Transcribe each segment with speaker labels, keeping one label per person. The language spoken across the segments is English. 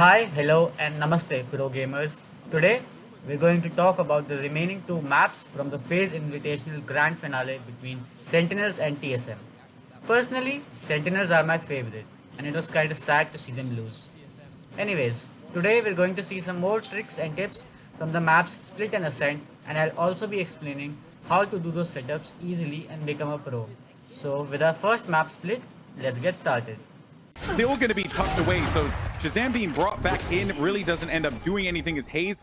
Speaker 1: Hi, hello, and namaste, pro gamers. Today, we're going to talk about the remaining two maps from the Faze Invitational Grand Finale between Sentinels and TSM. Personally, Sentinels are my favorite, and it was kind of sad to see them lose. Anyways, today we're going to see some more tricks and tips from the maps Split and Ascent, and I'll also be explaining how to do those setups easily and become a pro. So, with our first map Split, let's get started.
Speaker 2: Still going to be tucked away, so Shazam being brought back in really doesn't end up doing anything as Haze.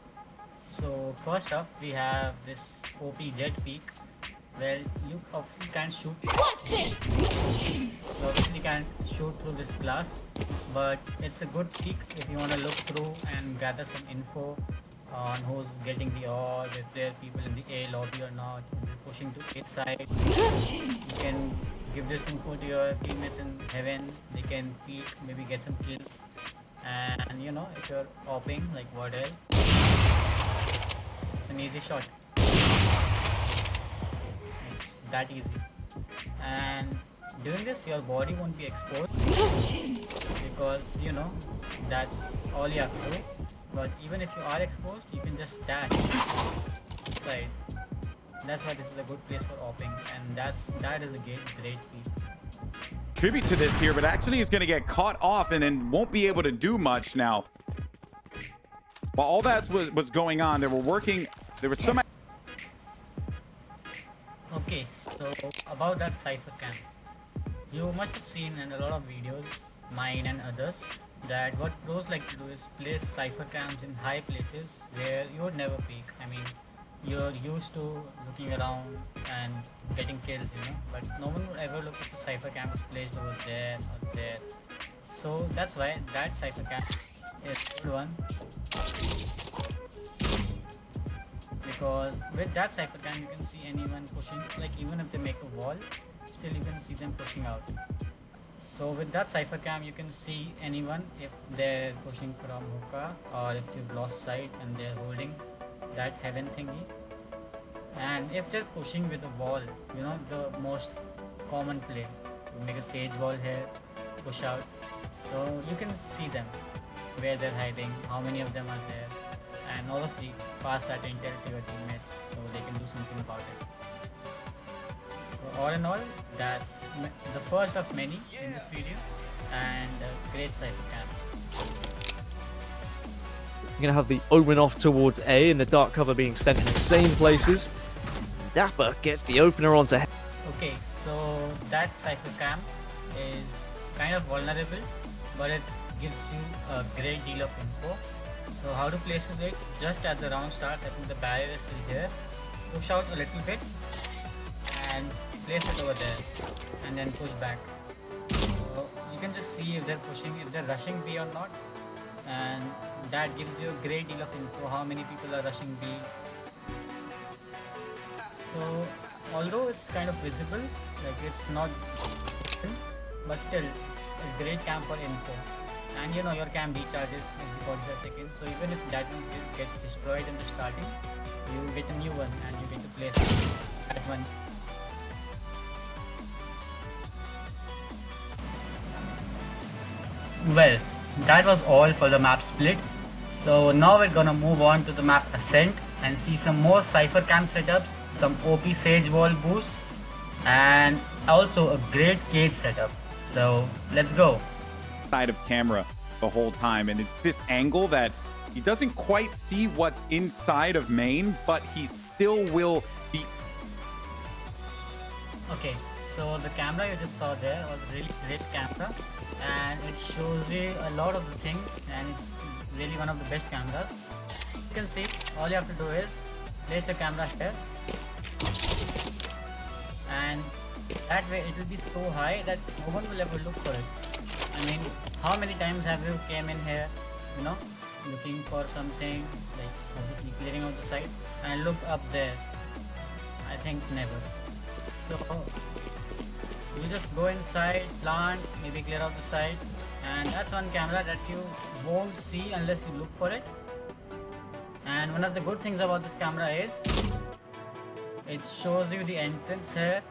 Speaker 1: So first up we have this OP Jett peak. Well, you obviously can't shoot. You obviously can't shoot through this glass, but it's a good peak if you want to look through and gather some info on who's getting the orb, if there are people in the A lobby or not, if you're pushing to A side. You can give this info to your teammates in heaven. They can peek, maybe get some kills. And you know, if you're opping like Wardell, it's an easy shot. It's that easy. And doing this, your body won't be exposed because you know that's all you have to do. But even if you are exposed, you can just dash inside. That's why this is a good place for opping, and that is a great peak.
Speaker 2: Tribute to this here, but actually is going to get caught off and then won't be able to do much now. While all that was going on, there was some.
Speaker 1: Okay, so about that Cypher Cam. You must have seen in a lot of videos, mine and others, that what pros like to do is place Cypher Cams in high places where you would never peek. I mean, you're used to looking around and getting kills, you know, but no one would ever look if the Cypher Cam is placed over there or there. So that's why that Cypher Cam is a good one, because with that Cypher Cam you can see anyone pushing, like even if they make a wall, still you can see them pushing out. So with that Cypher Cam you can see anyone if they're pushing from hookah, or if you've lost sight and they're holding that heaven thingy. And if they're pushing with a wall, you know, the most common play, you make a sage wall here, push out, so you can see them, where they're hiding, how many of them are there, and obviously pass that intel to your teammates so they can do something about it. So all in all, that's the first of many in this video, and a great Cypher Cam.
Speaker 3: You're going to have the omen off towards A and the dark cover being sent in the same places. Dapper gets the opener onto.
Speaker 1: Okay, so that Cypher Cam is kind of vulnerable, but it gives you a great deal of info. So how to place it? Just as the round starts, I think the barrier is still here. Push out a little bit and place it over there, and then push back. So you can just see if they're pushing, if they're rushing B or not, and that gives you a great deal of info how many people are rushing B. So although it's kind of visible, like it's not, but still it's a great cam for info. And you know, your cam recharges every 45 seconds, so even if that one gets destroyed in the starting, you get a new one and you get to place that one. Well, that was all for the map Split. So now we're gonna move on to the map Ascent and see some more Cypher Cam setups, some OP Sage Wall boosts, and also a great cage setup. So let's go.
Speaker 2: Side of camera the whole time, and it's this angle that he doesn't quite see what's inside of main, but he still will be.
Speaker 1: Okay, so the camera you just saw there was a really great camera, and it shows you a lot of the things, and it's really one of the best cameras. You can see all you have to do is place your camera here, and that way it will be so high that no one will ever look for it. I mean, how many times have you came in here, you know, looking for something, like obviously clearing out the site, and looked up there? I think never. So you just go inside, plant, maybe clear out the site, and that's one camera that you won't see unless you look for it. And one of the good things about this camera is it shows you the entrance here,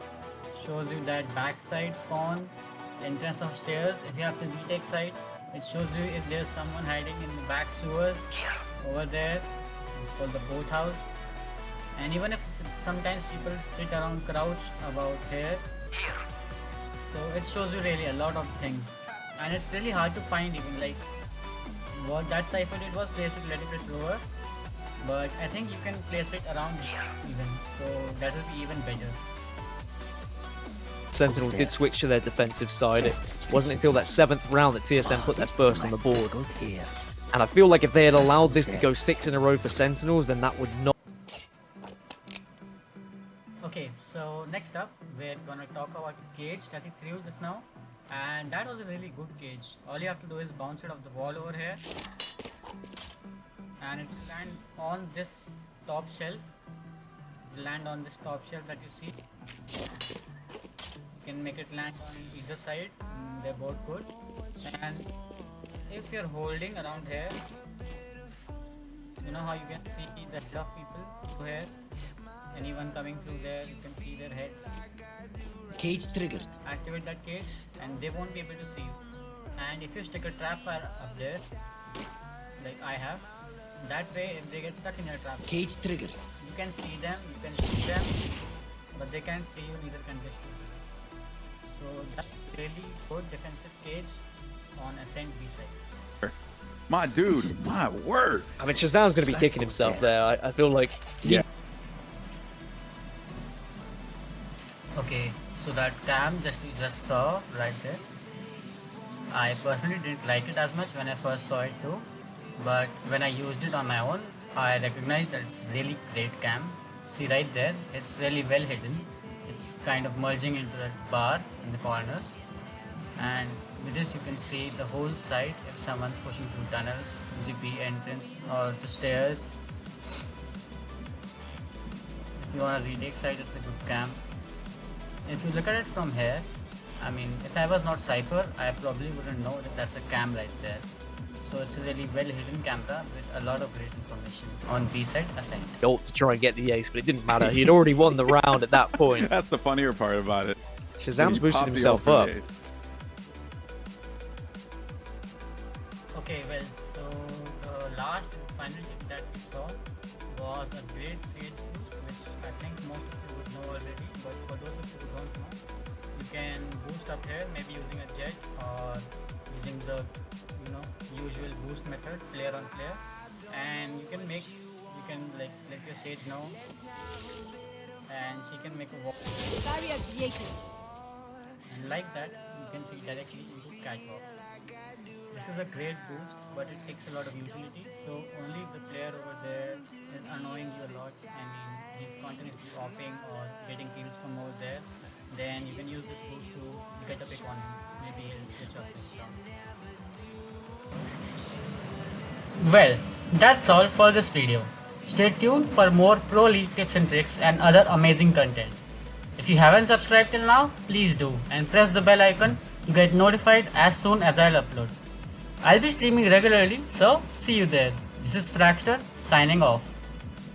Speaker 1: shows you that backside spawn, entrance of stairs if you have to retake side, It shows you if there's someone hiding in the back sewers over there. It's called the boathouse. And even if sometimes people sit around crouch about here, so it shows you really a lot of things. And it's really hard to find even, like what that Cypher did was place it a little bit lower, but I think you can place it around here even, so that will be even better.
Speaker 3: Sentinels did switch to their defensive side. It wasn't until that 7th round that TSM put their first on the board. And I feel like if they had allowed this to go 6 in a row for Sentinels, then that would not...
Speaker 1: Okay, so next up we're gonna talk about the cage that he threw just now, and that was a really good cage. All you have to do is bounce it off the wall over here, and it will land on this top shelf. It will land on this top shelf that you see. You can make it land on either side. They're both good. And if you're holding around here, you know how you can see the head of people here. Anyone coming through there, you can see their heads.
Speaker 4: Cage triggered.
Speaker 1: Activate that cage and they won't be able to see you. And if you stick a trap fire up there, like I have, that way if they get stuck in your trap,
Speaker 4: Cage triggered.
Speaker 1: you can see them, you can shoot them, but they can't see you, neither can they shoot you. So that's really good defensive cage on Ascent B-Site.
Speaker 2: My dude, my word.
Speaker 3: I mean, Shazam's going to be kicking himself there. I feel like...
Speaker 2: Yeah.
Speaker 1: Okay, so that cam you just saw right there, I personally didn't like it as much when I first saw it too, but when I used it on my own, I recognized that it's really great cam. See right there, it's really well hidden. It's kind of merging into that bar in the corner, and with this you can see the whole site if someone's pushing through tunnels, GP entrance or the stairs. If you want a retake site, it's a good cam. If you look at it from here, I mean, if I was not Cypher, I probably wouldn't know that that's a cam right there. So it's a really well hidden camera with a lot of great information on B-Site Ascent.
Speaker 3: Ult to try and get the ace, but it didn't matter. He'd already won the round at that point.
Speaker 2: That's the funnier part about it.
Speaker 3: Shazam's
Speaker 2: He
Speaker 3: boosted
Speaker 2: popped the
Speaker 3: himself
Speaker 2: ult
Speaker 3: up.
Speaker 2: grenade.
Speaker 1: Okay, well, so the last and final tip that we saw was a great Sage boost, which I think most of you would know already, but for those of you who don't know, you can boost up here, maybe using a Jett or using the usual boost method, player on player, and you can mix, you can like let your Sage know, and she can make a walk,
Speaker 5: Barrier created.
Speaker 1: and like that you can see directly into catwalk. This is a great boost, but it takes a lot of utility, so only if the player over there is annoying you a lot, I mean he's continuously opping or getting kills from over there, then you can use this boost to get a pick on him. Maybe he'll switch off his round. Well, that's all for this video. Stay tuned for more pro league tips and tricks and other amazing content. If you haven't subscribed till now, please do and press the bell icon to get notified as soon as I'll upload. I'll be streaming regularly, so see you there. This is Fraxter signing off.